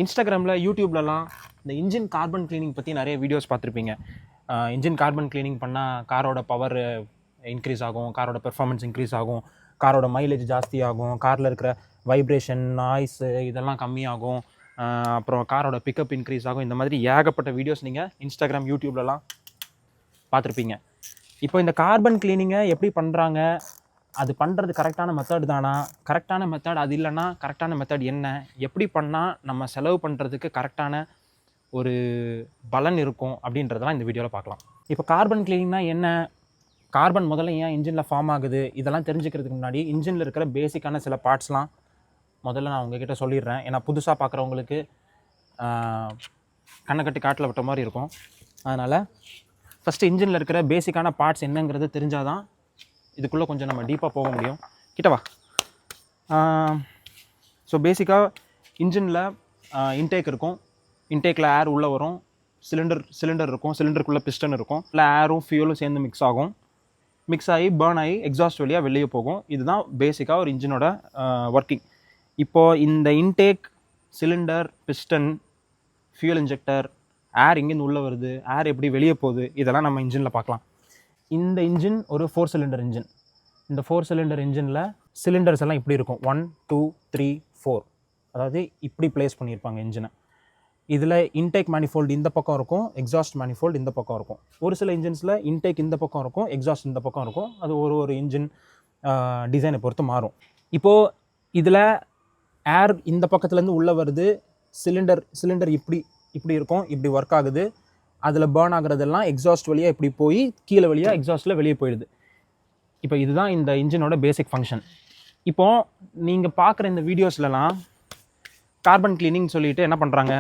இன்ஸ்டாகிராமில் யூடியூப்லலாம் இந்த engine carbon cleaning பற்றி நிறைய வீடியோஸ் பார்த்துருப்பீங்க. இன்ஜின் கார்பன் கிளீனிங் பண்ணால் காரோட பவர் இன்க்ரீஸ் ஆகும், காரோட பெர்ஃபார்மன்ஸ் இன்க்ரீஸ் ஆகும், காரோட மைலேஜ் ஜாஸ்தி ஆகும், காரில் இருக்கிற வைப்ரேஷன் நாய்ஸு இதெல்லாம் கம்மியாகும், அப்புறம் காரோட பிக்கப் இன்க்ரீஸ் ஆகும். இந்த மாதிரி ஏகப்பட்ட வீடியோஸ் நீங்கள் இன்ஸ்டாகிராம் யூடியூப்லலாம் பார்த்துருப்பீங்க. இப்போ இந்த கார்பன் கிளீனிங்கை எப்படி பண்ணுறாங்க, அது பண்ணுறது கரெக்டான மெத்தட் தானா, கரெக்டான மெத்தட் அது இல்லைன்னா கரெக்டான மெத்தட் என்ன, எப்படி பண்ணால் நம்ம செலவு பண்ணுறதுக்கு கரெக்டான ஒரு பலன் இருக்கும் அப்படின்றதெல்லாம் இந்த வீடியோவில் பார்க்கலாம். இப்போ கார்பன் கிளீனிங்னா என்ன, கார்பன் முதல்ல ஏன் இன்ஜினில் ஃபார்ம் ஆகுது, இதெல்லாம் தெரிஞ்சுக்கிறதுக்கு முன்னாடி இன்ஜினில் இருக்கிற பேசிக்கான சில பார்ட்ஸ்லாம் முதல்ல நான் உங்ககிட்ட சொல்லிடுறேன். ஏன்னா புதுசாக பார்க்குறவங்களுக்கு கண்ணை கட்டி காட்டில் விட்ட மாதிரி இருக்கும். அதனால் ஃபஸ்ட்டு இன்ஜினில் இருக்கிற பேசிக்கான பார்ட்ஸ் என்னங்கிறது தெரிஞ்சால் தான் இதுக்குள்ளே கொஞ்சம் நம்ம டீப்பாக போக முடியும். கிட்டவா. ஸோ பேசிக்காக இன்ஜினில் இன்டேக் இருக்கும், இன்டேக்கில் ஏர் உள்ளே வரும், சிலிண்டர் இருக்கும், சிலிண்டருக்குள்ளே பிஸ்டன் இருக்கும், இல்லை ஏரும் ஃபியூலும் சேர்ந்து மிக்ஸ் ஆகும், மிக்ஸ் ஆகி பேர்ன் ஆகி எக்ஸாஸ்ட் வழியாக வெளியே போகும். இதுதான் பேசிக்காக ஒரு இன்ஜினோட ஒர்க்கிங். இப்போது இந்த intake, cylinder, piston, fuel injector, air எங்கேருந்து உள்ளே வருது, ஏர் எப்படி வெளியே போகுது, இதெல்லாம் நம்ம இன்ஜினில் பார்க்கலாம். இந்த இன்ஜின் ஒரு 4 சிலிண்டர் இன்ஜின். இந்த 4 சிலிண்டர் இன்ஜினில் சிலிண்டர்ஸ் எல்லாம் இப்படி இருக்கும், 1 2 3 4, அதாவது இப்படி பிளேஸ் பண்ணியிருப்பாங்க இன்ஜினை. இதில் இன்டேக் மேனிஃபோல்டு இந்த பக்கம் இருக்கும், எக்ஸாஸ்ட் மேனிஃபோல்டு இந்த பக்கம் இருக்கும். ஒரு சில இன்ஜின்ஸில் இன்டேக் இந்த பக்கம் இருக்கும், எக்ஸாஸ்ட் இந்த பக்கம் இருக்கும். அது ஒரு இன்ஜின் டிசைனை பொறுத்து மாறும். இப்போது இதில் ஏர் இந்த பக்கத்துலேருந்து உள்ளே வருது, சிலிண்டர் இப்படி இருக்கும், இப்படி ஒர்க் ஆகுது. அதில் பேர்ன் ஆகுறதெல்லாம் எக்ஸாஸ்ட் வழியாக இப்படி போய் கீழே வழியாக எக்ஸாஸ்ட்டில் வெளியே போயிடுது. இப்போ இதுதான் இந்த இன்ஜினோட பேசிக் ஃபங்க்ஷன். இப்போது நீங்கள் பார்க்குற இந்த வீடியோஸ்லலாம் கார்பன் கிளீனிங் சொல்லிவிட்டு என்ன பண்ணுறாங்க,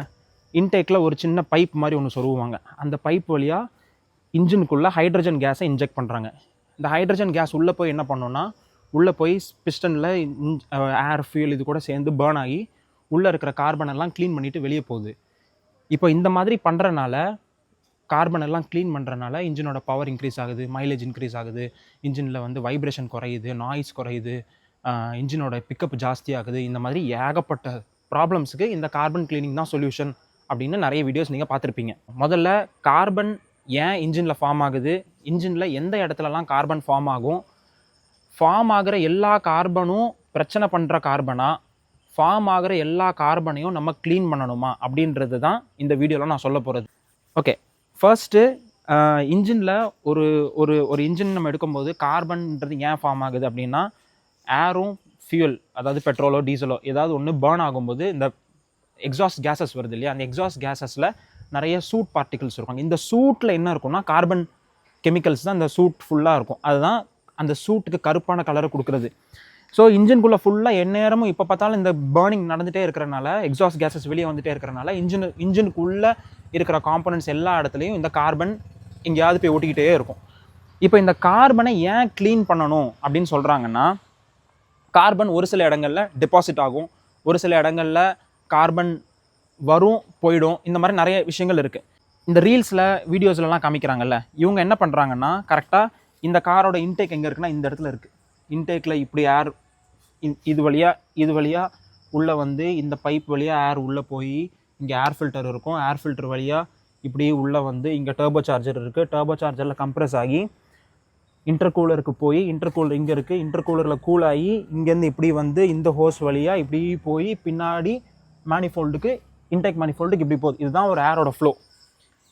இன்டேக்கில் ஒரு சின்ன பைப் மாதிரி ஒன்று சொருவாங்க. அந்த பைப் வழியாக இன்ஜினுக்குள்ளே ஹைட்ரஜன் கேஸை இன்ஜெக்ட் பண்ணுறாங்க. இந்த ஹைட்ரஜன் கேஸ் உள்ளே போய் என்ன பண்ணோன்னா, உள்ளே போய் பிஸ்டனில் ஏர் ஃபியூல் இது கூட சேர்ந்து பேர்ன் ஆகி உள்ளே இருக்கிற கார்பன் எல்லாம் க்ளீன் பண்ணிவிட்டு வெளியே போகுது. இப்போ இந்த மாதிரி பண்ணுறனால, கார்பன் எல்லாம் க்ளீன் பண்ணுறனால இன்ஜினோட பவர் இன்க்ரீஸ் ஆகுது, மைலேஜ் இன்க்ரீஸ் ஆகுது, இன்ஜினில் வந்து வைப்ரேஷன் குறையுது, நாய்ஸ் குறையுது, இன்ஜினோட பிக்கப் ஜாஸ்தி ஆகுது. இந்த மாதிரி ஏகப்பட்ட ப்ராப்ளம்ஸுக்கு இந்த கார்பன் கிளீனிங் தான் சொல்யூஷன் அப்படின்னு நிறைய வீடியோஸ் நீங்கள் பார்த்துருப்பீங்க. முதல்ல கார்பன் ஏன் இன்ஜினில் ஃபார்ம் ஆகுது, இன்ஜினில் எந்த இடத்துலலாம் கார்பன் ஃபார்ம் ஆகும், ஃபார்ம் ஆகிற எல்லா கார்பனும் பிரச்சனை பண்ணுற கார்பனா, ஃபார்ம் ஆகிற எல்லா கார்பனையும் நம்ம க்ளீன் பண்ணணுமா அப்படின்றது தான் இந்த வீடியோவில் நான் சொல்ல போகிறது. ஓகே, ஃபர்ஸ்ட்டு இன்ஜினில் ஒரு ஒரு ஒரு இன்ஜின் நம்ம எடுக்கும்போது கார்பன்ன்றது ஏன் ஃபார்ம் ஆகுது அப்படின்னா, ஏரும் ஃபியூல், அதாவது பெட்ரோலோ டீசலோ ஏதாவது ஒன்று பேர்ன் ஆகும்போது இந்த எக்ஸாஸ்ட் கேஸஸ் வருது இல்லையா, அந்த எக்ஸாஸ்ட் கேஸஸில் நிறைய சூட் பார்ட்டிகல்ஸ் இருக்கும். இந்த சூட்டில் என்ன இருக்கும்னா கார்பன் கெமிக்கல்ஸ் தான் இந்த சூட் ஃபுல்லாக இருக்கும். அதுதான் அந்த சூட்டுக்கு கருப்பான கலரை கொடுக்குறது. ஸோ இன்ஜின்குள்ளே ஃபுல்லாக எந்நேரமும் இப்போ பார்த்தாலும் இந்த பேர்னிங் நடந்துகிட்டே இருக்கிறனால, எக்ஸாஸ்ட் கேஸஸ் வெளியே வந்துகிட்டே இருக்கிறனால இன்ஜினுக்குள்ளே இருக்கிற காம்பனன்ட்ஸ் எல்லா இடத்துலையும் இந்த கார்பன் எங்கேயாவது போய் ஒட்டிக்கிட்டே இருக்கும். இப்போ இந்த கார்பனை ஏன் க்ளீன் பண்ணணும் அப்படின்னு சொல்கிறாங்கன்னா, கார்பன் ஒரு சில இடங்களில் டெபாசிட் ஆகும், ஒரு சில இடங்களில் கார்பன் வரும் போயிடும், இந்த மாதிரி நிறைய விஷயங்கள் இருக்குது. இந்த ரீல்ஸில் வீடியோஸ்லலாம் காமிக்கிறாங்கல்ல, இவங்க என்ன பண்ணுறாங்கன்னா, கரெக்டாக இந்த காரோட இன்டேக் எங்கே இருக்குன்னா இந்த இடத்துல இருக்குது. இன்டேக்கில் இப்படி ஏர் இது வழியாக உள்ளே வந்து இந்த பைப் வழியாக ஏர் உள்ளே போய் இங்கே ஏர் ஃபில்டர் இருக்கும், ஏர் ஃபில்டர் வழியாக இப்படி உள்ளே வந்து இங்கே டர்போ சார்ஜர் இருக்குது, டர்போ சார்ஜரில் கம்ப்ரெஸ் ஆகி இன்டர்கூலருக்கு போய், இன்டர்கூலர் இங்கே இருக்குது, இன்டர்கூலரில் கூல் ஆகி இங்கேருந்து இப்படி வந்து இந்த ஹோஸ் வழியாக இப்படி போய் பின்னாடி மேனிஃபோல்டுக்கு, இன்டேக் மேனிஃபோல்டுக்கு இப்படி போகுது. இதுதான் ஒரு ஏரோட ஃப்ளோ.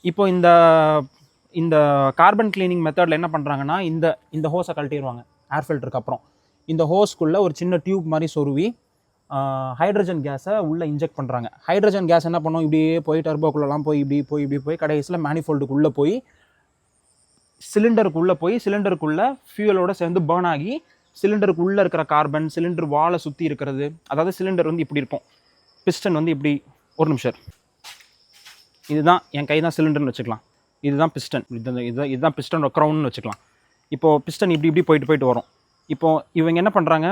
இப்போ இந்த கார்பன் கிளீனிங் மெத்தடில் என்ன பண்ணுறாங்கன்னா, இந்த ஹோஸை கழட்டிடுவாங்க ஏர் ஃபில்டருக்கு. அப்புறம் இந்த ஹோஸ்க்குள்ளே ஒரு சின்ன டியூப் மாதிரி சொருவி ஹைட்ரஜன் கேஸை உள்ளே இன்ஜெக்ட் பண்ணுறாங்க. ஹைட்ரஜன் கேஸ் என்ன பண்ணும், இப்படியே போய் டர்போக்குள்ளெல்லாம் போய் இப்படி போய் கடைசியில் மேனிஃபோல்டுக்குள்ளே போய் சிலிண்டருக்குள்ளே ஃபியூலோட சேர்ந்து பேர்ன் ஆகி சிலிண்டருக்குள்ளே இருக்கிற கார்பன், சிலிண்டர் வாலை சுற்றி இருக்கிறது, அதாவது சிலிண்டர் வந்து இப்படி இருக்கும், பிஸ்டன் வந்து இப்படி, ஒரு நிமிஷம், இதுதான் என் கை தான் சிலிண்டர்னு வச்சுக்கலாம், இதுதான் பிஸ்டன், இதுதான் பிஸ்டனோட க்ரௌன்னு வச்சுக்கலாம். இப்போது பிஸ்டன் இப்படி போயிட்டு வரும். இப்போது இவங்க என்ன பண்ணுறாங்க,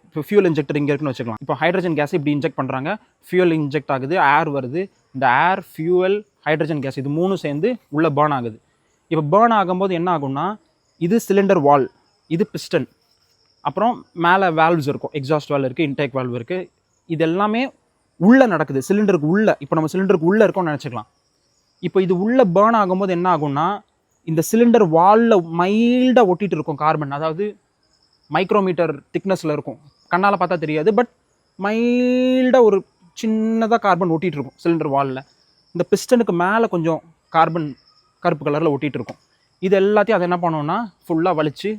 இப்போ ஃபியூல் இன்ஜெக்டர் இங்கே இருக்குன்னு வச்சுக்கலாம். இப்போ ஹைட்ரஜன் கேஸ் இப்படி இன்ஜெக்ட் பண்ணுறாங்க, ஃபியூல் இன்ஜெக்ட் ஆகுது, ஏர் வருது, இந்த ஏர், ஃபியூவல், ஹைட்ரஜன் கேஸ் இது மூணும் சேர்ந்து உள்ளே பேர்ன் ஆகுது. இப்போ பேர்ன் ஆகும்போது என்ன ஆகும்னா, இது சிலிண்டர் வால், இது பிஸ்டன், அப்புறம் மேலே வால்வ்ஸ் இருக்கும், எக்ஸாஸ்ட் வால்வ் இருக்குது, இன்டேக் வால்வ் இருக்குது. இது எல்லாமே உள்ளே நடக்குது, சிலிண்டருக்கு உள்ளே. இப்போ நம்ம சிலிண்டருக்கு உள்ளே இருக்கோம்னு நினச்சிக்கலாம். இப்போ இது உள்ளே பேர்ன் ஆகும்போது என்ன ஆகும்னா, இந்த சிலிண்டர் வாலில் மைல்டாக ஒட்டிகிட்டு இருக்கும் கார்பன். அதாவது மைக்ரோமீட்டர் திக்னஸில் இருக்கும், கண்ணால் பார்த்தா தெரியாது, பட் மைல்டாக ஒரு சின்னதாக கார்பன் ஒட்டிகிட்டு இருக்கும் சிலிண்டர் வாலில். இந்த பிஸ்டனுக்கு மேலே கொஞ்சம் கார்பன் கருப்பு கலரில் ஒட்டிகிட்டு இருக்கும். இது எல்லாத்தையும் அதை என்ன பண்ணோம்னா ஃபுல்லாக வலிச்சு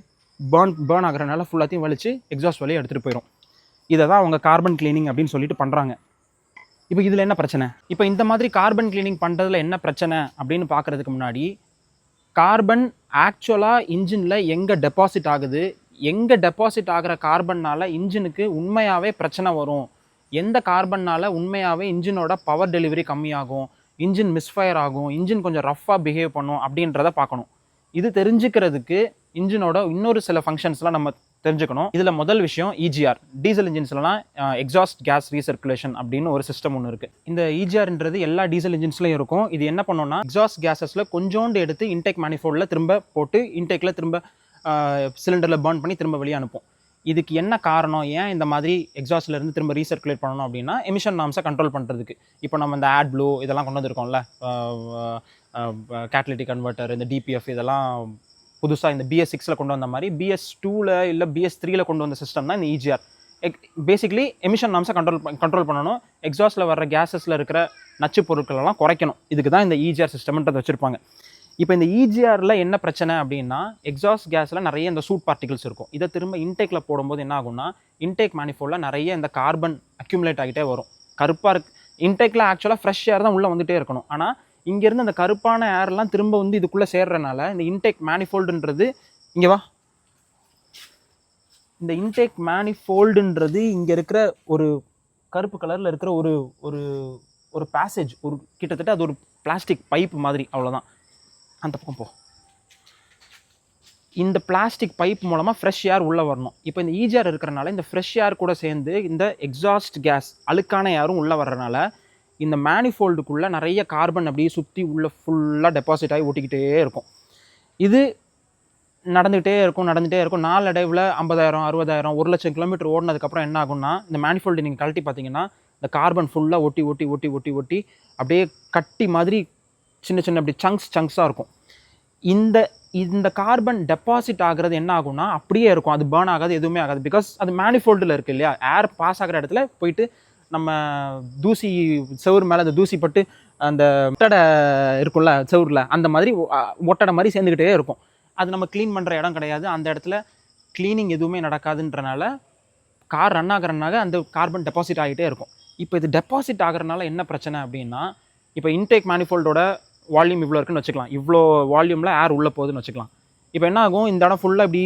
பேர்ன் ஆகிறனால ஃபுல்லாத்தையும் வலிச்சு எக்ஸாஸ்ட் வழியை எடுத்துகிட்டு போயிடும். இதை தான் அவங்க கார்பன் கிளீனிங் அப்படின்னு சொல்லிட்டு பண்ணுறாங்க. இப்போ இதில் என்ன பிரச்சனை? இப்போ இந்த மாதிரி கார்பன் கிளீனிங் பண்ணுறதுல என்ன பிரச்சனை அப்படின்னு பார்க்குறதுக்கு முன்னாடி, கார்பன் ஆக்சுவலாக இன்ஜினில் எங்கே டெபாசிட் ஆகுது, எங்கே டெபாசிட் ஆகிற கார்பன்னால் இன்ஜினுக்கு உண்மையாகவே பிரச்சனை வரும், எந்த கார்பன்னால் உண்மையாகவே இன்ஜினோட பவர் டெலிவரி கம்மியாகும், இன்ஜின் மிஸ்ஃபயர் ஆகும், இன்ஜின் கொஞ்சம் ரஃப்பாக பிஹேவ் பண்ணும் அப்படின்றத பார்க்கணும். இது தெரிஞ்சுக்கிறதுக்கு இன்ஜினோட இன்னொரு சில ஃபங்க்ஷன்ஸ்லாம் நம்ம தெரிஞ்சுக்கணும். இதில் முதல் விஷயம் இஜிஆர். டீசல் இன்ஜின்ஸ்லாம் எக்ஸாஸ்ட் கேஸ் ரீசர்க்குலேஷன் அப்படின்னு ஒரு சிஸ்டம் ஒன்று இருக்குது. இந்த இஜிஆர்ன்றது எல்லா டீசல் இன்ஜின்ஸ்லையும் இருக்கும். இது என்ன பண்ணோம்னா, எக்ஸாஸ்ட் கேஸஸில் கொஞ்சோண்டு எடுத்து இன்டேக் மேனிஃபோல்டில் திரும்ப போட்டு இன்டேக்கில் திரும்ப சிலிண்டரில் பர்ன் பண்ணி திரும்ப வெளியே அனுப்போம். இதுக்கு என்ன காரணம், ஏன் இந்த மாதிரி எக்ஸாஸ்ட்லேருந்து திரும்ப ரீசர்க்குலேட் பண்ணணும் அப்படின்னா, எமிஷன் நார்ம்ஸை கண்ட்ரோல் பண்ணுறதுக்கு. இப்போ நம்ம இந்த ஆட் ப்ளூ இதெல்லாம் கொண்டு வந்திருக்கோம்ல, கேட்டலிட்டிக் கன்வெர்ட்டர், இந்த டிபிஎஃப் இதெல்லாம் புதுசாக இந்த BS6 கொண்டு வந்த மாதிரி BS2 இல்லை BS3 கொண்டு வந்த சிஸ்டம் தான் இந்த இஜிஆர். பேசிக்லி எமிஷன் நார்ம்ஸை கண்ட்ரோல் பண்ணணும், எக்ஸாஸ்ட்டில் வர்ற கேஸஸில் இருக்கிற நச்சு பொருட்களெல்லாம் குறைக்கணும். இதுக்கு தான் இந்த இஜிஆர் சிஸ்டம்ன்றதை வச்சுருப்பாங்க. இப்போ இந்த இஜிஆரில் என்ன பிரச்சனை அப்படின்னா, எக்ஸாஸ்ட் கேஸில் நிறைய இந்த சூட் பார்ட்டிகல்ஸ் இருக்கும். இதை திரும்ப இன்டேக்கில் போடும்போது என்ன ஆகும்னா, இன்டேக் மேனிஃபோல்டில் நிறைய இந்த கார்பன் அக்யூமுலேட் ஆகிட்டே வரும். கருப்பாக இருக்கு. இன்டேக்கில் ஆக்சுவலாக ஃப்ரெஷ் ஏர் தான் உள்ளே வந்துகிட்டே இருக்கணும். ஆனால் இங்கேருந்து அந்த கருப்பான ஏர்லாம் திரும்ப வந்து இதுக்குள்ளே சேர்றனால இந்த இன்டேக் மேனிஃபோல்டுன்றது, இங்கே வா, இந்த இன்டேக் மேனிஃபோல்டுன்றது இங்கே இருக்கிற ஒரு கருப்பு கலரில் இருக்கிற ஒரு ஒரு ஒரு பேசேஜ், ஒரு கிட்டத்தட்ட அது ஒரு பிளாஸ்டிக் பைப் மாதிரி, அவ்வளோதான். அந்த பக்கம் போ. இந்த பிளாஸ்டிக் பைப் மூலமாக ஃப்ரெஷ் ஏர் உள்ளே வரணும். இப்போ இந்த இஜிஆர் இருக்கிறனால இந்த ஃப்ரெஷ் ஏர் கூட சேர்ந்து இந்த எக்ஸாஸ்ட் கேஸ் அழுக்கான ஏரும் உள்ளே வர்றதுனால இந்த மேனிஃபோல்டுக்குள்ளே நிறைய கார்பன் அப்படியே சுற்றி உள்ளே ஃபுல்லாக டெபாசிட் ஆகி ஒட்டிக்கிட்டே இருக்கும். இது நடந்துகிட்டே இருக்கும். நாளடைவில் 50,000, 60,000, 1,00,000 கிலோமீட்டர் ஓடினதுக்கப்புறம் என்ன ஆகும்னா, இந்த மேனிஃபோல்டு நீங்கள் கழட்டி பார்த்தீங்கன்னா இந்த கார்பன் ஃபுல்லாக ஒட்டி அப்படியே கட்டி மாதிரி சின்ன அப்படி சங்க்ஸாக இருக்கும். இந்த கார்பன் டெபாசிட் ஆகிறது என்ன ஆகும்னா அப்படியே இருக்கும், அது பேர்ன் ஆகாது, எதுவுமே ஆகாது. பிகாஸ் அது மேனிஃபோல்டில் இருக்குது இல்லையா, ஏர் பாஸ் ஆகிற இடத்துல போயிட்டு நம்ம தூசி செவுறு மேலே அந்த தூசி பட்டு அந்த ஒட்டடை இருக்கும்ல செவுரில், அந்த மாதிரி ஒட்டடை மாதிரி சேர்ந்துக்கிட்டே இருக்கும். அது நம்ம க்ளீன் பண்ணுற இடம் கிடையாது. அந்த இடத்துல க்ளீனிங் எதுவுமே நடக்காதுன்றனால கார் ரன் ஆகிறனால அந்த கார்பன் டெபாசிட் ஆகிட்டே இருக்கும். இப்போ இது டெபாசிட் ஆகிறனால என்ன பிரச்சனை அப்படின்னா, இப்போ இன்டேக் மேனிஃபோல்டோட வால்யூம் இவ்வளோ இருக்குன்னு வச்சுக்கலாம், இவ்வளோ வால்யூமில் ஏர் உள்ளே போகுதுன்னு வச்சுக்கலாம். இப்போ என்ன ஆகும், இந்த இடம் ஃபுல்லாக இப்படி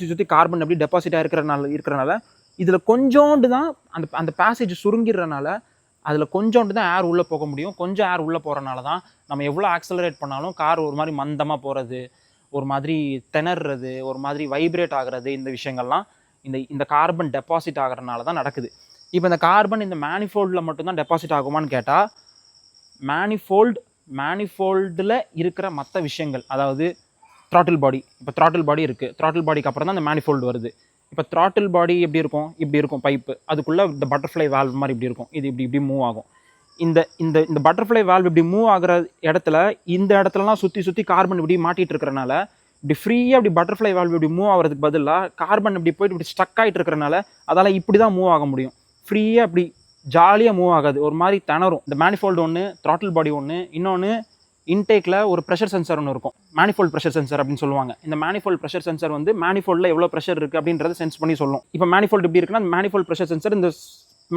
சுற்றி கார்பன் அப்படி டெபாசிட் இருக்கிறனால இதில் கொஞ்சோண்டு தான் அந்த பேசேஜ் சுருங்கிறனால அதில் கொஞ்சோண்டு தான் ஏர் உள்ளே போக முடியும். கொஞ்சம் ஏர் உள்ளே போகிறனால தான் நம்ம எவ்வளோ ஆக்சலரேட் பண்ணாலும் கார் ஒரு மாதிரி மந்தமாக போகிறது, ஒரு மாதிரி திணறது, ஒரு மாதிரி வைப்ரேட் ஆகிறது, இந்த விஷயங்கள்லாம் இந்த கார்பன் டெபாசிட் ஆகிறனால தான் நடக்குது. இப்போ இந்த கார்பன் இந்த மேனிஃபோல்டில் மட்டும்தான் டெபாசிட் ஆகுமான்னு கேட்டால், மேனிஃபோல்டில் இருக்கிற மற்ற விஷயங்கள், அதாவது த்ராட்டில் பாடி, இப்போ த்ராட்டில் பாடி இருக்குது, த்ராட்டில் பாடிக்கு அப்புறம் தான் இந்த மேனிஃபோல்டு வருது. இப்போ த்ராட்டில் பாடி எப்படி இருக்கும், இப்படி இருக்கும் பைப்பு, அதுக்குள்ளே இந்த பட்டர்ஃப்ளை வால்வ் மாதிரி இப்படி இருக்கும், இது இப்படி மூவ் ஆகும். இந்த பட்டர்ஃப்ளை வால்வ் இப்படி மூவ் ஆகிற இடத்துல இந்த இடத்துலலாம் சுற்றி கார்பன் இப்படி மாட்டிகிட்டு இருக்கிறனால இப்படி ஃப்ரீயாக இப்படி பட்டர்ஃப்ளை வால்வ் இப்படி மூவ் ஆகிறதுக்கு பதிலாக கார்பன் இப்படி போயிட்டு இப்படி ஸ்டக் ஆகிட்டு இருக்கிறனால அதால் இப்படி தான் மூவ் ஆக முடியும். ஃப்ரீயாக இப்படி ஜாலியாக மூவ் ஆகாது, ஒரு மாதிரி திணறும். இந்த மேனிஃபோல்டு ஒன்று, த்ராட்டில் பாடி ஒன்று, இன்னொன்று இன்டேக்கில் ஒரு ப்ரெஷர் சென்சர் ஒன்று இருக்கும், மேனிஃபோல்ட் ப்ரெஷர் சென்சர் அப்படின்னு சொல்லுவாங்க. இந்த மேனிஃபோல்ட் ப்ரெஷர் சென்சர் வந்து மேனிஃபோல்டில் எவ்வளோ ப்ரெஷர் இருக்குது அப்படின்றத சென்ஸ் பண்ணி சொல்லும். இப்போ மேனிஃபோல்டு எப்படி இருக்குன்னா, மேனிஃபோல்ட் ப்ரெஷர் சென்சர் இந்த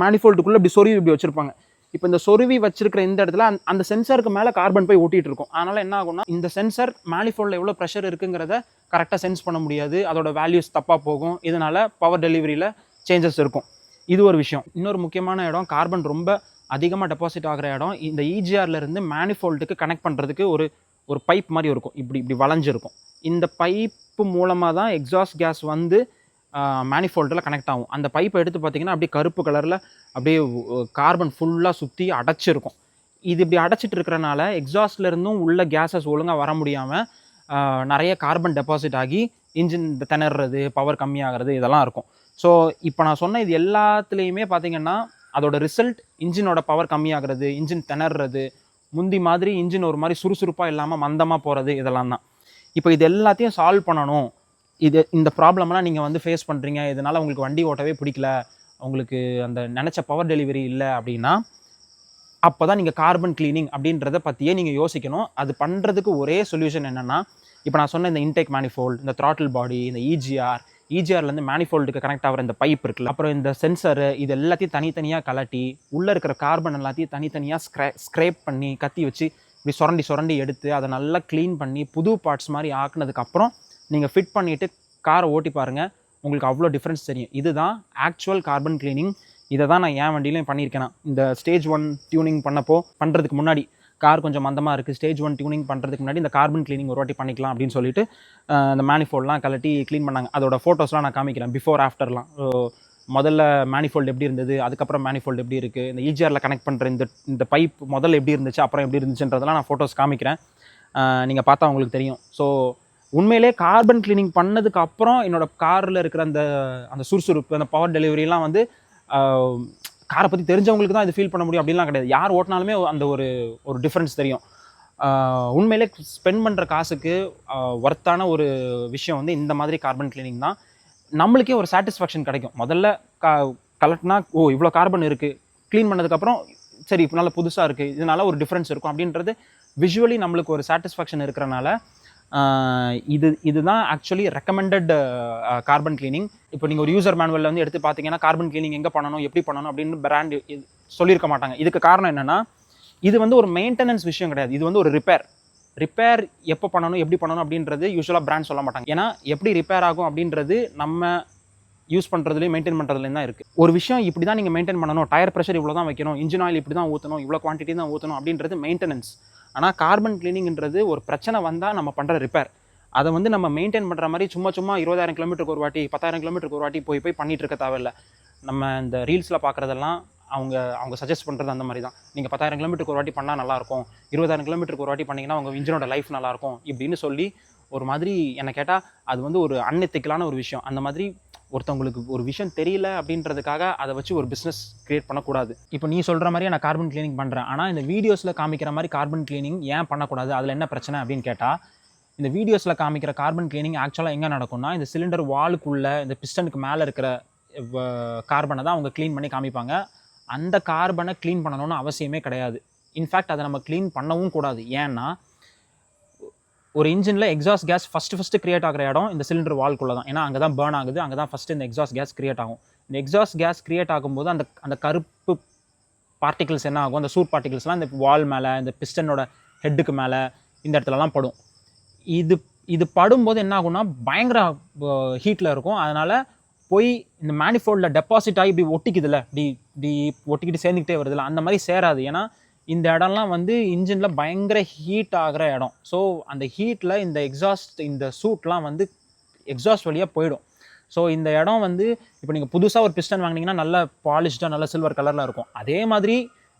மேனிஃபோல்டுக்குள்ளே இப்படி சொருவி இப்படி வச்சிருப்பாங்க. இப்போ இந்த சொருவி வச்சிருக்கிற இந்த இடத்துல அந்த சென்சருக்கு மேலே கார்பன் போய் ஓட்டிகிட்டு இருக்கும். அதனால் என்ன ஆகும்னா, இந்த சென்சர் மேனிஃபோல்டில் எவ்வளோ ப்ரெஷர் இருக்குங்கிறத கரெக்டாக சென்ஸ் பண்ண முடியாது, அதோட வேல்யூஸ் தப்பாக போகும். இதனால் பவர் டெலிவரியில் சேஞ்சஸ் இருக்கும். இது ஒரு விஷயம். இன்னொரு முக்கியமான இடம், கார்பன் ரொம்ப அதிகமாக டெபாசிட் ஆகிற இடம், இந்த இஜிஆர்லேருந்து மேனிஃபோல்டுக்கு கனெக்ட் பண்ணுறதுக்கு ஒரு பைப் மாதிரி இருக்கும், இப்படி வளைஞ்சிருக்கும். இந்த பைப்பு மூலமாக தான் எக்ஸாஸ்ட் கேஸ் வந்து மேனிஃபோல்டில் கனெக்ட் ஆகும். அந்த பைப்பை எடுத்து பார்த்திங்கன்னா அப்படியே கருப்பு கலரில் அப்படியே கார்பன் ஃபுல்லாக சுற்றி அடைச்சிருக்கும். இது இப்படி அடைச்சிட்டு இருக்கிறனால எக்ஸாஸ்ட்லேருந்தும் உள்ள கேஸஸ் ஒழுங்காக வர முடியாமல் நிறைய கார்பன் டெபாசிட் ஆகி இன்ஜின் திணறது, பவர் கம்மியாகிறது, இதெல்லாம் இருக்கும். ஸோ இப்போ நான் சொன்ன இது எல்லாத்துலேயுமே பார்த்திங்கன்னா அதோட ரிசல்ட் இன்ஜினோட பவர் கம்மியாகிறது, இன்ஜின் திணறது, முந்தி மாதிரி இன்ஜின் ஒரு மாதிரி சுறுசுறுப்பாக இல்லாமல் மந்தமாக போகிறது, இதெல்லாம் தான். இப்போ இது எல்லாத்தையும் சால்வ் பண்ணணும். இந்த ப்ராப்ளம்லாம் நீங்கள் வந்து ஃபேஸ் பண்ணுறீங்க, இதனால் உங்களுக்கு வண்டி ஓட்டவே பிடிக்கல, உங்களுக்கு அந்த நினச்ச பவர் டெலிவரி இல்லை அப்படின்னா, அப்போ தான் நீங்கள் கார்பன் கிளீனிங் அப்படின்றத பற்றியே நீங்கள் யோசிக்கணும். அது பண்ணுறதுக்கு ஒரே சொல்யூஷன் என்னென்னா, இப்போ நான் சொன்ன இந்த இன்டேக் மேனிஃபோல்டு, இந்த த்ராட்டில் பாடி, இந்த இஜிஆர்லேருந்து மேனிஃபோல்டுக்கு கனெக்ட் ஆகிற இந்த பைப் இருக்குல்ல, அப்புறம் இந்த சென்சரு, இது எல்லாத்தையும் தனித்தனியாக கலட்டி உள்ளே இருக்கிற கார்பன் எல்லாத்தையும் தனித்தனியாக ஸ்க்ரேப் பண்ணி கத்தி வச்சு இப்படி சுரண்டி எடுத்து அதை நல்லா க்ளீன் பண்ணி புது பார்ட்ஸ் மாதிரி ஆக்குனதுக்கப்புறம் நீங்கள் ஃபிட் பண்ணிவிட்டு காரை ஓட்டி பாருங்கள், உங்களுக்கு அவ்வளோ டிஃப்ரென்ஸ் தெரியும். இதுதான் ஆக்சுவல் கார்பன் கிளீனிங். இதை தான் நான் என் வண்டியிலையும் பண்ணியிருக்கேன். இந்த ஸ்டேஜ் 1 டியூனிங் பண்ணுறதுக்கு முன்னாடி கார் கொஞ்சம் மந்தமாக இருக்குது, ஸ்டேஜ் 1 டியூனிங் பண்ணுறதுக்கு முன்னாடி இந்த கார்பன் கிளீனிங் ஒரு வாட்டி பண்ணிக்கலாம் அப்படின்னு சொல்லிட்டு அந்த மேனிஃபோல்ட்லாம் கலட்டி க்ளீன் பண்ணாங்க. அதோட ஃபோட்டோஸ்லாம் நான் காமிக்கிறேன், பிஃபோர் ஆஃப்டர்லாம். முதல்ல மேனிஃபோல்டு எப்படி இருந்தது, அதுக்கப்புறம் மேனிஃபோல்டு எப்படி இருக்குது, இந்த இஜிஆரில் கனெக்ட் பண்ணுற இந்த பைப் முதல்ல எப்படி இருந்துச்சு, அப்புறம் எப்படி இருந்துச்சுன்றதெல்லாம் நான் ஃபோட்டோஸ் காமிக்கிறேன், நீங்கள் பார்த்தா உங்களுக்கு தெரியும். ஸோ உண்மையிலே கார்பன் கிளீனிங் பண்ணதுக்கு அப்புறம் என்னோடய காரில் இருக்கிற அந்த சுறுசுறுப்பு, அந்த பவர் டெலிவரிலாம் வந்து காரை பற்றி தெரிஞ்சவங்களுக்கு தான் இது ஃபீல் பண்ண முடியும் அப்படின்லாம் கிடையாது. யார் ஓட்டினாலுமே அந்த ஒரு டிஃப்ரென்ஸ் தெரியும். உண்மையிலே ஸ்பெண்ட் பண்ணுற காசுக்கு ஒர்த்தான ஒரு விஷயம் வந்து இந்த மாதிரி கார்பன் கிளீனிங் தான். நம்மளுக்கே ஒரு சாட்டிஸ்ஃபேக்ஷன் கிடைக்கும். முதல்ல கலெக்ட்னா இவ்வளோ கார்பன் இருக்குது, க்ளீன் பண்ணதுக்கப்புறம் சரி இப்போ நல்லா புதுசாக இருக்குது, இதனால ஒரு டிஃப்ரென்ஸ் இருக்கும் அப்படின்றது விஷுவலி நம்மளுக்கு ஒரு சாட்டிஸ்ஃபேக்ஷன் இருக்கிறனால இதுதான் ஆக்சுவலி ரெக்கமெண்டட் கார்பன் கிளீனிங். இப்போ நீங்கள் ஒரு யூசர் மேனுவலில் வந்து எடுத்து பார்த்தீங்கன்னா கார்பன் கிளீனிங் எங்கே பண்ணணும், எப்படி பண்ணணும் அப்படின்னு பிராண்ட் சொல்லியிருக்க மாட்டாங்க. இதுக்கு காரணம் என்னென்னா, இது வந்து ஒரு மெயின்டெனன்ஸ் விஷயம் கிடையாது, இது வந்து ஒரு ரிப்பேர் எப்போ பண்ணணும், எப்படி பண்ணணும் அப்படின்றது யூஸ்வலாக பிராண்ட் சொல்ல மாட்டாங்க. ஏன்னா எப்படி ரிப்பேர் ஆகும் அப்படின்றது நம்ம யூஸ் பண்ணுறதுலேயும் மெயின்டைன் பண்ணுறதுலேயும் தான் இருக்குது. ஒரு விஷயம் இப்படி தான் நீங்கள் மெயின்டைன் பண்ணணும், டயர் ப்ரெஷர் இவ்வளோ தான் வைக்கணும், இன்ஜின் ஆயில் இப்படி தான் ஊற்றணும், இவ்வளோ குவான்டிட்டி தான் ஊற்றணும் அப்படின்றது மெயின்டெனன்ஸ். ஆனால் கார்பன் கிளீனிங்ன்றது ஒரு பிரச்சனை வந்தால் நம்ம பண்ணுற ரிப்பேர். அதை வந்து நம்ம மெயின்டைன் பண்ணுற மாதிரி சும்மா 20,000 கிலோமீட்டருக்கு ஒரு வாட்டி, 10,000 கிலோமீட்டருக்கு ஒரு வாட்டி போய் பண்ணிகிட்டு இருக்க தேவையில்லை. நம்ம இந்த ரீல்ஸில் பார்க்குறதெல்லாம் அவங்க சஜஸ்ட் பண்ணுறது அந்த மாதிரி தான். நீங்கள் 10,000 கிலோமீட்டருக்கு ஒரு வாட்டி பண்ணால் நல்லாயிருக்கும், 20,000 கிலோமீட்டருக்கு ஒரு வாட்டி பண்ணிங்கன்னா உங்கள் இன்ஜினோட லைஃப் நல்லாயிருக்கும் இப்படின்னு சொல்லி ஒரு மாதிரி என்னை கேட்டால் அது வந்து ஒரு அன்எத்திக்கலான ஒரு விஷயம். அந்த மாதிரி ஒருத்தவங்களுக்கு ஒரு விஷயம் தெரியல அப்படின்றதுக்காக அதை வச்சு ஒரு பிஸ்னஸ் க்ரியேட் பண்ணக்கூடாது. இப்போ நீ சொல்கிற மாதிரியே நான் கார்பன் கிளீனிங் பண்ணுறேன், ஆனால் இந்த வீடியோஸில் காமிக்கிற மாதிரி கார்பன் கிளீனிங் ஏன் பண்ணக்கூடாது, அதில் என்ன பிரச்சனை அப்படின்னு கேட்டால், இந்த வீடியோஸில் காமிக்கிற கார்பன் கிளீனிங் ஆக்சுவலாக எங்கே நடக்கும்னா, இந்த சிலிண்டர் வாலுக்குள்ளே இந்த பிஸ்டனுக்கு மேலே இருக்கிற கார்பனை தான் அவங்க க்ளீன் பண்ணி காமிப்பாங்க. அந்த கார்பனை க்ளீன் பண்ணணும்னு அவசியமே கிடையாது. இன்ஃபேக்ட் அதை நம்ம க்ளீன் பண்ணவும் கூடாது. ஏன்னா ஒரு இன்ஜினில் எக்ஸாஸ்ட் கேஸ் ஃபஸ்ட்டு கிரியேட் ஆகிற இடம் இந்த சிலிண்டர் வால்குள்ளே தான். ஏன்னா அங்கே தான் பேர்ன் ஆகுது, அங்கே தான் ஃபஸ்ட்டு இந்த எக்ஸாஸ்ட் கேஸ் கிரியேட் ஆகும். இந்த எக்ஸாஸ்ட் கேஸ் கிரியேட் ஆகும்போது அந்த கருப்பு பார்ட்டிகிள்ஸ் என்ன ஆகும், அந்த சூட் பார்ட்டிகிள்ஸ்லாம் இந்த வால் மேலே, இந்த பிஸ்டனோட ஹெட்டுக்கு மேலே, இந்த இடத்துலலாம் படும். இது படும்போது என்ன ஆகும்னா பயங்கர ஹீட்டில் இருக்கும். அதனால் போய் இந்த மேனிஃபோல்டில் டெபாசிட் ஆகி இப்படி ஒட்டிக்குதுல்ல, இப்படி ஒட்டிக்கிட்டு சேர்ந்துக்கிட்டே வருதுல்ல, அந்த மாதிரி சேராது. ஏன்னா இந்த இடம்லாம் வந்து இன்ஜினில் பயங்கர ஹீட் ஆகிற இடம். ஸோ அந்த ஹீட்டில் இந்த சூட்லாம் வந்து எக்ஸாஸ்ட் வழியாக போயிடும். ஸோ இந்த இடம் வந்து இப்போ நீங்கள் புதுசாக ஒரு பிஸ்டன் வாங்கினீங்கன்னா நல்ல பாலிஷ்டாக நல்ல சில்வர் கலரில் இருக்கும். அதே மாதிரி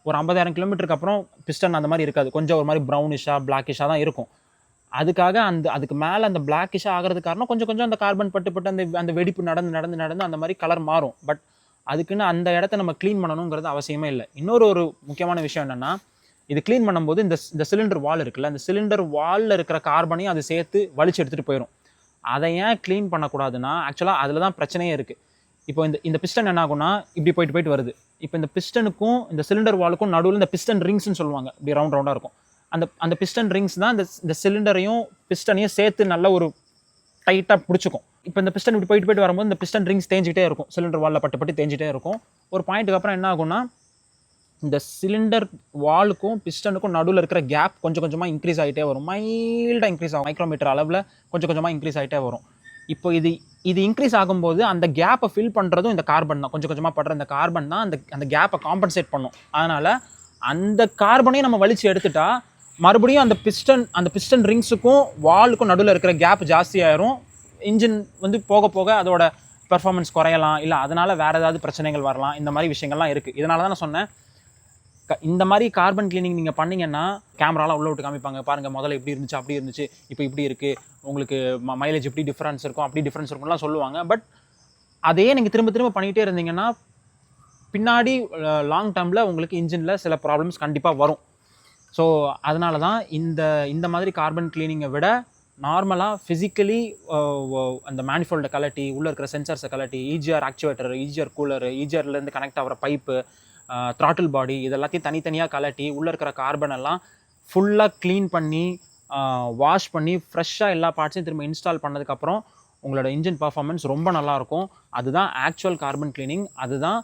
ஒரு 50,000 கிலோமீட்டருக்கு அப்புறம் பிஸ்டன் அந்த மாதிரி இருக்காது, கொஞ்சம் ஒரு மாதிரி ப்ரௌனிஷாக பிளாக்கிஷாக தான் இருக்கும். அதுக்காக அதுக்கு மேலே அந்த பிளாக்கிஷாக ஆகிறது காரணம் கொஞ்சம் அந்த கார்பன் பட்டு அந்த வெடிப்பு நடந்து அந்த மாதிரி கலர் மாறும். பட் அதுக்குன்னு அந்த இடத்த நம்ம க்ளீன் பண்ணணுங்கிறது அவசியமே இல்லை. இன்னொரு முக்கியமான விஷயம் என்னென்னா, இது க்ளீன் பண்ணும்போது இந்த சிலிண்டர் வால் இருக்குல்ல, இந்த சிலிண்டர் வாலில் இருக்கிற கார்பனையும் அது சேர்த்து வலிச்சு எடுத்துகிட்டு போயிடும். அதை ஏன் க்ளீன் பண்ணக்கூடாதுன்னா, ஆக்சுவலாக அதில் தான் பிரச்சனையே இருக்குது. இப்போ இந்த பிஸ்டன் என்ன ஆகும்னா இப்படி போயிட்டு வருது. இப்போ இந்த பிஸ்டனுக்கும் இந்த சிலிண்டர் வாலுக்கும் நடுவில் இந்த பிஸ்டன் ரிங்ஸ்ன்னு சொல்லுவாங்க, இப்படி ரவுண்டாக இருக்கும். அந்த பிஸ்டன் ரிங்ஸ் தான் இந்த சிலிண்டரையும் பிஸ்டனையும் சேர்த்து நல்ல ஒரு டைட்டாக பிடிச்சிக்கும். இப்போ இந்த பிஸ்டன் இப்படி போயிட்டு வரும்போது இந்த பிஸ்டன் ரிங்ஸ் தேஞ்சிக்கிட்டே இருக்கும், சிலிண்டர் வாலில் பட்டு தேஞ்சிட்டே இருக்கும். ஒரு பாயிண்ட்டுக்கு அப்புறம் என்ன ஆகும்னா, இந்த சிலிண்டர் வாலுக்கும் பிஸ்டனுக்கும் நடுவில் இருக்கிற கேப் கொஞ்சமாக இன்க்ரீஸ் ஆகிட்டே வரும், மைல்டாக இன்க்ரீஸ் ஆகும், மைக்ரோமீட்டர் அளவில் கொஞ்சமாக இன்க்ரீஸ் ஆகிட்டே வரும். இப்போ இது இன்க்ரீஸ் ஆகும்போது அந்த கேப்பை ஃபில் பண்ணுறதும் இந்த கார்பன் தான். கொஞ்சமாக படுற இந்த கார்பன் தான் அந்த கேப்பை காம்பன்சேட் பண்ணும். அதனால் அந்த கார்பனையும் நம்ம வலிச்சு எடுத்துட்டா மறுபடியும் அந்த பிஸ்டன் ரிங்ஸுக்கும் வாலுக்கும் நடுவில் இருக்கிற கேப் ஜாஸ்தியாயிரும். இன்ஜின் வந்து போக அதோட பெர்ஃபார்மன்ஸ் குறையலாம், இல்லை அதனால் வேறு ஏதாவது பிரச்சனைகள் வரலாம். இந்த மாதிரி விஷயங்கள்லாம் இருக்குது. இதனால தான் நான் சொன்னேன், இந்த மாதிரி கார்பன் கிளீனிங் நீங்கள் பண்ணிங்கன்னா கேமராலாம் உள்ள விட்டு காமிப்பாங்க, பாருங்கள் முதல்ல இப்படி இருந்துச்சு அப்படி இருந்துச்சு, இப்போ இப்படி இருக்குது, உங்களுக்கு மைலேஜ் இப்படி டிஃப்ரென்ஸ் இருக்கும் அப்படி டிஃப்ரென்ஸ் இருக்கும்லாம் சொல்லுவாங்க. பட் அதையே நீங்கள் திரும்ப பண்ணிகிட்டே இருந்தீங்கன்னா பின்னாடி லாங் டேர்மில் உங்களுக்கு இன்ஜினில் சில ப்ராப்ளம்ஸ் கண்டிப்பாக வரும். ஸோ அதனால தான் இந்த மாதிரி கார்பன் கிளீனிங்கை விட நார்மலாக ஃபிசிக்கலி அந்த மேனிஃபோல்டை கலட்டி உள்ளே இருக்கிற சென்சார்ஸை கலட்டி EGR ஆக்சுவேட்டர், EGR கூலர், EGRலேருந்து கனெக்ட் ஆகிற பைப்பு, த்ராட்டில் பாடி இது எல்லாத்தையும் தனித்தனியாக கலட்டி உள்ளே இருக்கிற கார்பன் எல்லாம் ஃபுல்லாக க்ளீன் பண்ணி வாஷ் பண்ணி ஃப்ரெஷ்ஷாக எல்லா பார்ட்ஸையும் திரும்ப இன்ஸ்டால் பண்ணதுக்கப்புறம் உங்களோட இன்ஜின் பர்ஃபார்மன்ஸ் ரொம்ப நல்லாயிருக்கும். அதுதான் ஆக்சுவல் கார்பன் கிளீனிங். அதுதான்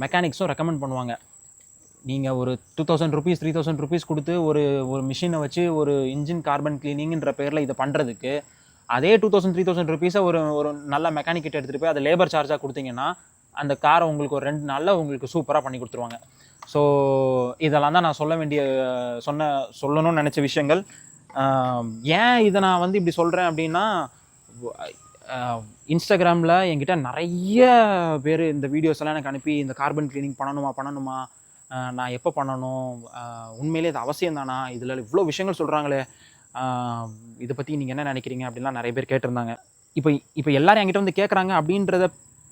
மெக்கானிக்ஸும் ரெக்கமெண்ட் பண்ணுவாங்க. நீங்கள் ஒரு 2000 rupees 3000 rupees கொடுத்து ஒரு மிஷினை வச்சு ஒரு இன்ஜின் கார்பன் கிளீனிங்கிற பேரில் இதை பண்ணுறதுக்கு அதே 2000 3000 rupees ஒரு நல்ல மெக்கானிக்கிட்ட எடுத்துகிட்டு போய் அதை லேபர் சார்ஜாக கொடுத்தீங்கன்னா அந்த காரை உங்களுக்கு ஒரு 2 நாளில் உங்களுக்கு சூப்பராக பண்ணி கொடுத்துருவாங்க. ஸோ இதெல்லாம் தான் நான் சொல்லணும்னு நினச்ச விஷயங்கள். ஏன் இதை நான் இப்படி சொல்கிறேன் அப்படின்னா, இன்ஸ்டாகிராமில் என்கிட்ட நிறைய பேர் இந்த வீடியோஸ் எல்லாம் எனக்கு அனுப்பி இந்த கார்பன் கிளீனிங் பண்ணணுமா, நான் எப்போ பண்ணணும், உண்மையிலே இது அவசியம் தானா, இதில் இவ்வளோ விஷயங்கள் சொல்கிறாங்களே, இதை பற்றி நீங்கள் என்ன நினைக்கிறீங்க அப்படின்லாம் நிறைய பேர் கேட்டிருந்தாங்க. இப்போ எல்லாரும் என்கிட்ட வந்து கேட்குறாங்க அப்படின்றத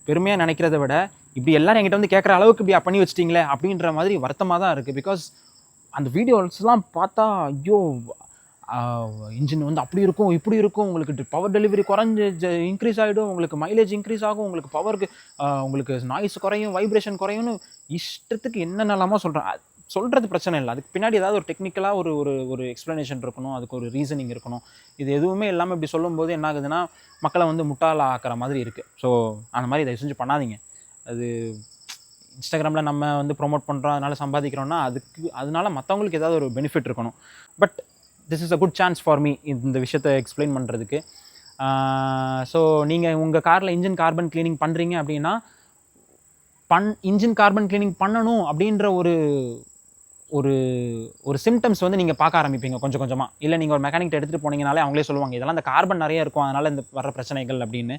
பெருமையாக நினைக்கிறத விட இப்படி எல்லாரும் என்கிட்ட வந்து கேட்குற அளவுக்கு இப்படி பண்ணி வச்சிட்டிங்களே அப்படின்ற மாதிரி வருத்தமாக தான் இருக்குது. பிகாஸ் அந்த வீடியோஸ்லாம் பார்த்தா ஐயோ இன்ஜின் வந்து அப்படி இருக்கும் இப்படி இருக்கும், உங்களுக்கு பவர் டெலிவரி இன்க்ரீஸ் ஆகிடும், உங்களுக்கு மைலேஜ் இன்க்ரீஸ் ஆகும், உங்களுக்கு பவருக்கு உங்களுக்கு நாய்ஸ் குறையும், வைப்ரேஷன் குறையும்னு இஷ்டத்துக்கு என்னென்னலாமா சொல்கிறது பிரச்சனை இல்லை. அதுக்கு பின்னாடி ஏதாவது ஒரு டெக்னிக்கலாக ஒரு எக்ஸ்ப்ளனேஷன் இருக்கணும், அதுக்கு ஒரு ரீசனிங் இருக்கணும். இது எதுவுமே இல்லாமல் இப்படி சொல்லும்போது என்ன ஆகுதுன்னா மக்களை வந்து முட்டாள ஆக்கிற மாதிரி இருக்குது. ஸோ அந்த மாதிரி இதை செஞ்சு பண்ணாதீங்க. அது இன்ஸ்டாகிராமில் நம்ம வந்து ப்ரொமோட் பண்ணுறோம், அதனால் சம்பாதிக்கிறோன்னா அதனால மற்றவங்களுக்கு ஏதாவது ஒரு பெனிஃபிட் இருக்கணும். But this is a good chance for me இந்த விஷயத்தை எக்ஸ்பிளைன் பண்ணுறதுக்கு. ஸோ நீங்கள் உங்கள் காரில் இன்ஜின் கார்பன் கிளீனிங் பண்ணுறீங்க அப்படின்னா இன்ஜின் கார்பன் கிளீனிங் பண்ணணும் அப்படின்ற ஒரு சிம்டம்ஸ் வந்து நீங்கள் பார்க்க ஆரம்பிப்பீங்க கொஞ்சம் கொஞ்சமாக. இல்லை நீங்கள் ஒரு மெக்கானிக் எடுத்துகிட்டு போனீங்கனாலே அவங்களே சொல்லுவாங்க இதெல்லாம் இந்த கார்பன் நிறைய இருக்கும் அதனால் இந்த வர பிரச்சனைகள் அப்படின்னு.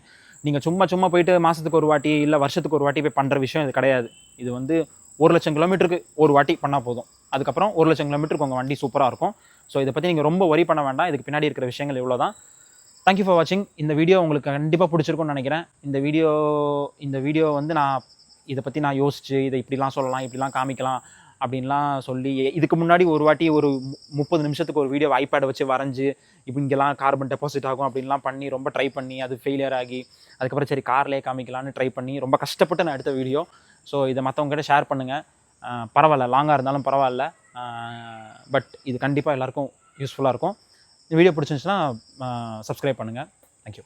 நீங்கள் சும்மா போயிட்டு மாதத்துக்கு ஒரு வாட்டி இல்லை வருஷத்துக்கு ஒரு வாட்டி போய் பண்ணுற விஷயம் இது கிடையாது. இது வந்து 1,00,000 கிலோமீட்டருக்கு ஒரு வாட்டி பண்ணால் போதும். அதுக்கப்புறம் 1,00,000 கிலோமீட்டருக்கு உங்கள் வண்டி சூப்பராக இருக்கும். ஸோ இதை பற்றி நீங்கள் ரொம்ப ஒரி பண்ண வேண்டாம். இதுக்கு பின்னாடி இருக்கிற விஷயங்கள் இவ்வளோ தான். தேங்க்யூ ஃபார் வாட்சிங். இந்த வீடியோ உங்களுக்கு கண்டிப்பாக பிடிச்சிருக்கும்னு நினைக்கிறேன். இந்த வீடியோ வந்து நான் இதை பற்றி நான் யோசிச்சு இதை இப்படிலாம் சொல்லலாம் இப்படிலாம் காமிக்கலாம் அப்படின்லாம் சொல்லி இதுக்கு முன்னாடி ஒரு வாட்டி ஒரு 30 நிமிஷத்துக்கு ஒரு வீடியோ ஐபேடை வச்சு வரைஞ்சி இப்போ இங்கெல்லாம் கார்பன் டெபாசிட் ஆகும் அப்படின்லாம் பண்ணி ரொம்ப ட்ரை பண்ணி அது ஃபெயிலியர் ஆகி அதுக்கப்புறம் சரி கார்லேயே காமிக்கலான்னு ட்ரை பண்ணி ரொம்ப கஷ்டப்பட்டு நான் எடுத்த வீடியோ. ஸோ இதை மற்றவங்ககிட்ட ஷேர் பண்ணுங்கள். பரவாயில்ல, லாங்காக இருந்தாலும் பரவாயில்ல. பட் இது கண்டிப்பாக எல்லாருக்கும் யூஸ்ஃபுல்லாக இருக்கும். இந்த வீடியோ பிடிச்சிருந்துச்சுன்னா சப்ஸ்கிரைப் பண்ணுங்கள். தேங்க்யூ.